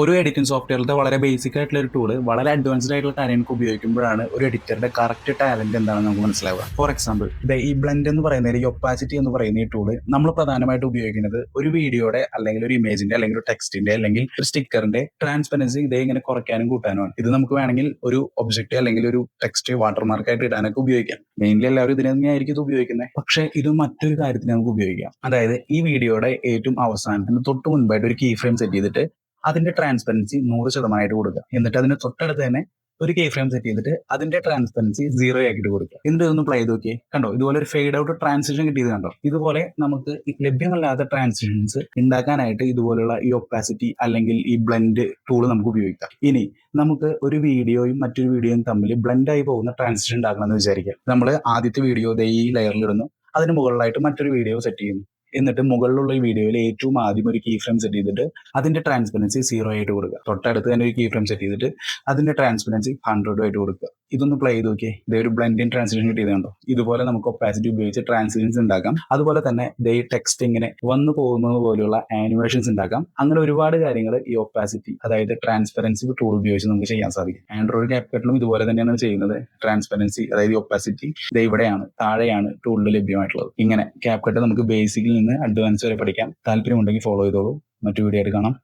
ഒരു എഡിറ്റിംഗ് സോഫ്റ്റ്വെയറിലത്തെ വളരെ ബേസിക് ആയിട്ടുള്ള ഒരു ടൂള് വളരെ അഡ്വാൻസ്ഡ് ആയിട്ടുള്ള കാര്യങ്ങൾക്ക് ഉപയോഗിക്കുമ്പോഴാണ് ഒരു എഡിറ്ററുടെ കറക്റ്റ് ടാലന്റ് എന്താണെന്ന് നമുക്ക് മനസ്സിലാവുക. ഫോർ എക്സാമ്പിൾ, ഈ ബ്ലെൻഡ് എന്ന് പറയുന്ന ഈ ഒപ്പാസിറ്റി എന്ന് പറയുന്ന ഈ ടൂള് നമ്മൾ പ്രധാനമായിട്ട് ഉപയോഗിക്കുന്നത് ഒരു വീഡിയോയുടെ അല്ലെങ്കിൽ ഒരു ഇമേജിന്റെ അല്ലെങ്കിൽ ഒരു ടെക്സ്റ്റിന്റെ അല്ലെങ്കിൽ ഒരു സ്റ്റിക്കറിന്റെ ട്രാൻസ്പെറൻസി ഇതേ ഇങ്ങനെ കുറയ്ക്കാനും കൂട്ടാനുമാണ്. ഇത് നമുക്ക് വേണമെങ്കിൽ ഒരു ഒബ്ജക്റ്റ് അല്ലെങ്കിൽ ഒരു ടെക്സ്റ്റ് വാട്ടർമാർക്ക് ആയിട്ട് ഇടാനൊക്കെ ഉപയോഗിക്കാം. മെയിൻലി എല്ലാവരും ഇതിന് തന്നെയായിരിക്കും ഇത് ഉപയോഗിക്കുന്നത്. പക്ഷേ ഇത് മറ്റൊരു കാര്യത്തിന് നമുക്ക് ഉപയോഗിക്കാം. അതായത് ഈ വീഡിയോയുടെ ഏറ്റവും അവസാനത്തിന് തൊട്ട് മുൻപായിട്ട് ഒരു കീ ഫ്രെയിം സെറ്റ് ചെയ്തിട്ട് അതിന്റെ ട്രാൻസ്പെറൻസി 100% കൊടുക്കുക. എന്നിട്ട് അതിന് തൊട്ടടുത്ത് തന്നെ ഒരു കീ ഫ്രെയിം സെറ്റ് ചെയ്തിട്ട് അതിന്റെ ട്രാൻസ്പെറൻസി 0 ആക്കിയിട്ട് കൊടുക്കുക. എന്നിട്ട് ഇതൊന്ന് പ്ലേ ചെയ്ത് നോക്കിയേ. കണ്ടോ, ഇതുപോലെ ഒരു ഫെയ്ഡ് ഔട്ട് ട്രാൻസിഷൻ കിട്ടിയത് കണ്ടോ. ഇതുപോലെ നമുക്ക് ലഭ്യമല്ലാത്ത ട്രാൻസിഷൻസ് ഉണ്ടാക്കാനായിട്ട് ഇതുപോലുള്ള ഈ ഒപ്പാസിറ്റി അല്ലെങ്കിൽ ഈ ബ്ലെൻഡ് ടൂൾ നമുക്ക് ഉപയോഗിക്കാം. ഇനി നമുക്ക് ഒരു വീഡിയോയും മറ്റൊരു വീഡിയോയും തമ്മിൽ ബ്ലെൻഡ് ആയി പോകുന്ന ട്രാൻസിഷൻ ഉണ്ടാക്കണമെന്ന് വിചാരിക്കാം. നമ്മൾ ആദ്യത്തെ വീഡിയോ ഈ ലെയറിൽ ഇടുന്നു, അതിന് മുകളിലായിട്ട് മറ്റൊരു വീഡിയോ സെറ്റ് ചെയ്യുന്നു. എന്നിട്ട് മുകളിലുള്ള ഈ വീഡിയോയിൽ ഏറ്റവും ആദ്യം ഒരു കീ ഫ്രെയിം സെറ്റ് ചെയ്തിട്ട് അതിന്റെ ട്രാൻസ്പെറൻസി 0 ആയിട്ട് കൊടുക്കുക. തൊട്ടടുത്ത് തന്നെ ഒരു കീ ഫ്രെയിം സെറ്റ് ചെയ്തിട്ട് അതിന്റെ ട്രാൻസ്പെറൻസി 100 ആയിട്ട് കൊടുക്കുക. ഇതൊന്ന് പ്ലേ ചെയ്ത് നോക്കിയേ. ഇതേ ഒരു ബ്ലെൻഡിങ് ട്രാൻസിഷൻ കിട്ടിയതുണ്ടോ. ഇതുപോലെ നമുക്ക് ഒപ്പാസിറ്റി ഉപയോഗിച്ച് ട്രാൻസിഷൻസ് ഉണ്ടാക്കാം. അതുപോലെ തന്നെ ഈ ടെക്സ്റ്റ് ഇങ്ങനെ വന്നു പോകുന്നത് പോലെയുള്ള ആനിമേഷൻസ് ഉണ്ടാക്കാം. അങ്ങനെ ഒരുപാട് കാര്യങ്ങൾ ഈ ഒപ്പാസിറ്റി അതായത് ട്രാൻസ്പെറൻസി ടൂൾ ഉപയോഗിച്ച് നമുക്ക് ചെയ്യാൻ സാധിക്കും. ആൻഡ്രോയിഡ് ക്യാപ്കട്ടിലും ഇതുപോലെ തന്നെയാണ് ചെയ്യുന്നത്. ട്രാൻസ്പെറൻസി അതായത് ഒപ്പാസിറ്റി ഇവിടെയാണ്, താഴെയാണ് ടൂളിൽ ലഭ്യമായിട്ടുള്ളത്. ഇങ്ങനെ ക്യാപ്കട്ട് നമുക്ക് ബേസിക്കിൽ നിന്ന് അഡ്വാൻസ് വരെ പഠിക്കാം. താല്പര്യമുണ്ടെങ്കിൽ ഫോളോ ചെയ്തോളൂ. മറ്റു വീഡിയോ ആയിട്ട് കാണാം.